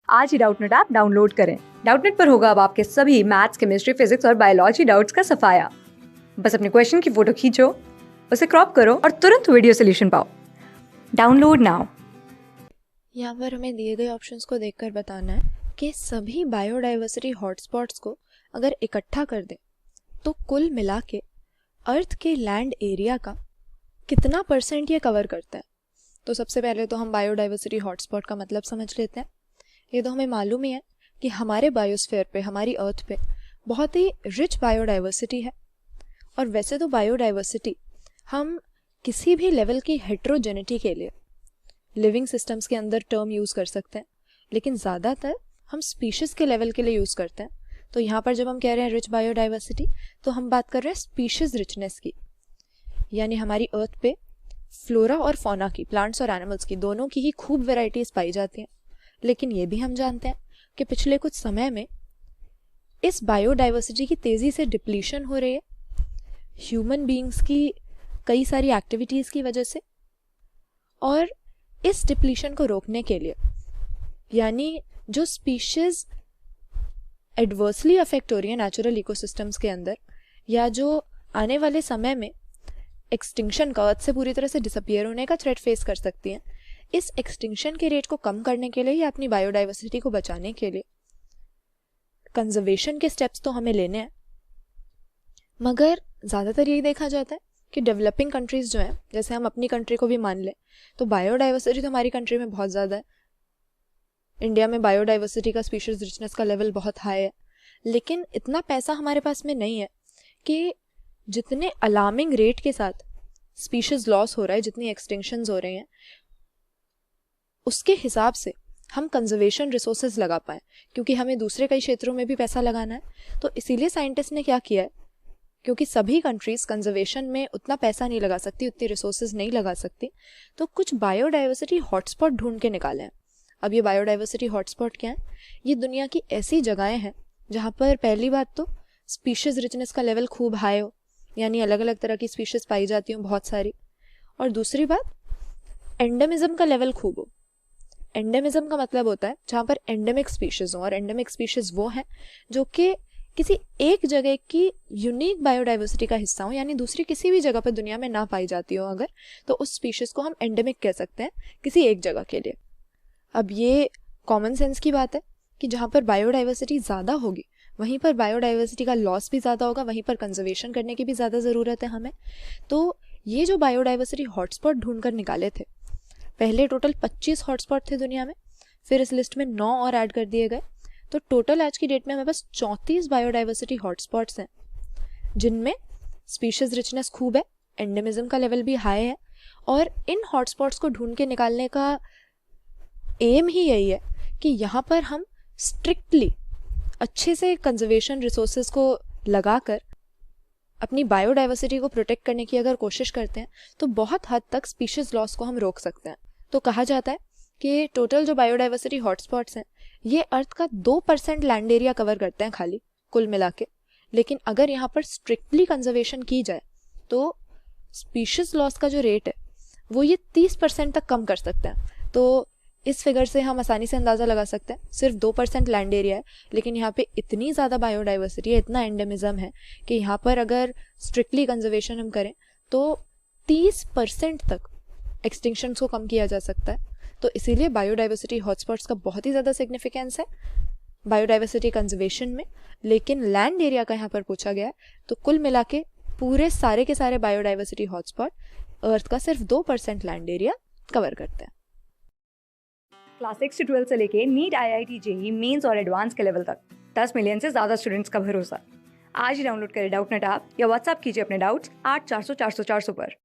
आज ही Doubtnut app download करें। Doubtnut पर होगा अब आपके सभी मैथ्स, केमिस्ट्री, फिजिक्स और बायोलॉजी डाउट्स का सफाया। बस अपने क्वेश्चन की फोटो खींचो, उसे क्रॉप करो और तुरंत वीडियो सोल्यूशन पाओ। Download now. यहाँ पर हमें दिए गए ऑप्शंस को देखकर बताना है कि सभी बायोडाइवर्सिटी हॉटस्पॉट्स को अगर इकट्ठा कर दें तो कुल मिला के अर्थ के लैंड एरिया का कितना % ये कवर करता है। तो सबसे पहले तो हम बायोडाइवर्सिटी हॉटस्पॉट का मतलब समझ लेते हैं। ये तो हमें मालूम ही है कि हमारे बायोस्फीयर पे, हमारी अर्थ पे बहुत ही रिच बायोडाइवर्सिटी है। और वैसे तो बायोडाइवर्सिटी हम किसी भी लेवल की हेट्रोजेनिटी के लिए लिविंग सिस्टम्स के अंदर टर्म यूज़ कर सकते हैं, लेकिन ज़्यादातर हम स्पीशीज़ के लेवल के लिए यूज़ करते हैं। तो यहाँ पर जब हम कह रहे हैं रिच बायोडाइवर्सिटी, तो हम बात कर रहे हैं स्पीशीज़ रिचनेस की, यानी हमारी अर्थ पे फ्लोरा और फौना की, प्लांट्स और एनिमल्स की, दोनों की ही खूब वेराइटीज़ पाई जाती हैं। लेकिन ये भी हम जानते हैं कि पिछले कुछ समय में इस बायोडाइवर्सिटी की तेज़ी से डिप्लीशन हो रही है ह्यूमन बीइंग्स की कई सारी एक्टिविटीज़ की वजह से। और इस डिप्लीशन को रोकने के लिए, यानी जो स्पीशीज़ एडवर्सली अफेक्ट हो रही है नेचुरल इकोसिस्टम्स के अंदर, या जो आने वाले समय में एक्सटिंक्शन का, अर्थ से पूरी तरह से डिसअपियर होने का थ्रेट फेस कर सकती हैं, इस एक्सटिंक्शन के रेट को कम करने के लिए या अपनी बायोडाइवर्सिटी को बचाने के लिए कंजर्वेशन के स्टेप्स तो हमें लेने हैं। मगर ज़्यादातर यही देखा जाता है कि डेवलपिंग कंट्रीज़ जो हैं, जैसे हम अपनी कंट्री को भी मान लें, तो बायोडाइवर्सिटी तो हमारी कंट्री में बहुत ज़्यादा है। इंडिया में बायोडाइवर्सिटी का, स्पीशीज़ रिचनेस का लेवल बहुत हाई है, लेकिन इतना पैसा हमारे पास में नहीं है कि जितने अलार्मिंग रेट के साथ स्पीशीज़ लॉस हो रहा है, जितनी एक्सटिंक्शंस हो रही हैं, उसके हिसाब से हम कंजर्वेशन रिसोर्सेज लगा पाएँ, क्योंकि हमें दूसरे कई क्षेत्रों में भी पैसा लगाना है। तो इसीलिए साइंटिस्ट ने क्या किया है, क्योंकि सभी कंट्रीज़ कंजर्वेशन में उतना पैसा नहीं लगा सकती, उतनी रिसोर्सेज नहीं लगा सकती, तो कुछ बायोडाइवर्सिटी हॉटस्पॉट ढूंढ के निकाले हैं। अब ये बायोडाइवर्सिटी हॉटस्पॉट क्या है? ये दुनिया की ऐसी जगहें हैं जहाँ पर पहली बात तो स्पीशीज़ रिचनेस का लेवल खूब हाई हो, यानी अलग अलग तरह की स्पीशीज़ पाई जाती हों बहुत सारी, और दूसरी बात एंडेमिज्म का लेवल खूब हो। एंडेमिज्म का मतलब होता है जहाँ पर एंडेमिक स्पीशीज़ हो, और एंडेमिक स्पीशीज़ वो हैं जो कि किसी एक जगह की यूनिक बायोडाइवर्सिटी का हिस्सा हो, यानी दूसरी किसी भी जगह पर दुनिया में ना पाई जाती हो अगर, तो उस स्पीशीज़ को हम एंडेमिक कह सकते हैं किसी एक जगह के लिए। अब ये कॉमन सेंस की बात है कि जहाँ पर बायोडाइवर्सिटी ज़्यादा होगी वहीं पर बायोडाइवर्सिटी का लॉस भी ज़्यादा होगा, वहीं पर कंजर्वेशन करने की भी ज़्यादा ज़रूरत है हमें। तो ये जो बायोडाइवर्सिटी हॉटस्पॉट ढूंढ कर निकाले थे, पहले टोटल 25 हॉटस्पॉट थे दुनिया में, फिर इस लिस्ट में 9 और ऐड कर दिए गए, तो टोटल आज की डेट में हमें बस 34 बायोडाइवर्सिटी हॉटस्पॉट्स हैं, जिनमें स्पीशीज़ रिचनेस खूब है, एंडेमिज्म का लेवल भी हाई है। और इन हॉटस्पॉट्स को ढूंढ के निकालने का एम ही यही है कि यहाँ पर हम स्ट्रिक्टली अच्छे से कंजर्वेशन रिसोर्सेज को लगाकर अपनी बायोडाइवर्सिटी को प्रोटेक्ट करने की अगर कोशिश करते हैं तो बहुत हद तक स्पीशीज़ लॉस को हम रोक सकते हैं। तो कहा जाता है कि टोटल जो बायोडाइवर्सिटी हॉटस्पॉट्स हैं ये अर्थ का 2% लैंड एरिया कवर करते हैं खाली, कुल मिला के। लेकिन अगर यहाँ पर स्ट्रिक्टली कंजर्वेशन की जाए तो स्पीशीज़ लॉस का जो रेट है वो ये 30% तक कम कर सकते हैं। तो इस फिगर से हम आसानी से अंदाज़ा लगा सकते हैं, सिर्फ 2% लैंड एरिया है, लेकिन यहाँ पे इतनी ज़्यादा बायोडाइवर्सिटी है, इतना एंडेमिज्म है कि यहाँ पर अगर स्ट्रिक्टली कंजर्वेशन हम करें तो 30% तक एक्सटिंक्शन को कम किया जा सकता है। तो इसीलिए बायोडाइवर्सिटी हॉटस्पॉट्स का बहुत ही ज़्यादा सिग्निफिकेंस है बायोडाइवर्सिटी कंजर्वेशन में। लेकिन लैंड एरिया का यहाँ पर पूछा गया है, तो कुल मिला के पूरे सारे के सारे बायोडाइवर्सिटी हॉटस्पॉट अर्थ का सिर्फ 2% लैंड एरिया कवर करते हैं। क्लास 6 से 12 से लेके नीट, IIT, JEE मेंस और एडवांस के लेवल तक 10 मिलियन से ज़्यादा स्टूडेंट्स का भरोसा। आज ही डाउनलोड करें डाउटनेट ऐप या व्हाट्सएप कीजिए अपने डाउट्स 8400 400 400 पर।